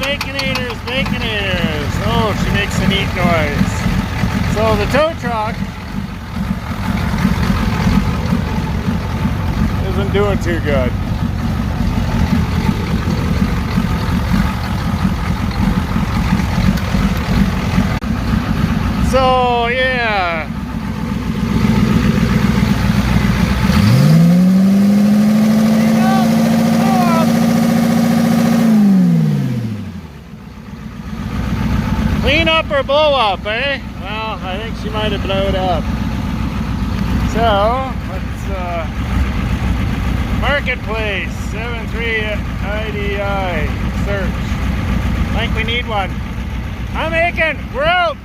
Baconators, Baconators. Oh, she makes a neat noise. So the tow truck isn't doing too good. So yeah. Clean up or blow up, eh? Well, I think she might have blown up. So, let's, Marketplace, 73 IDI, search. I think we need one. I'm Aiken, we're out!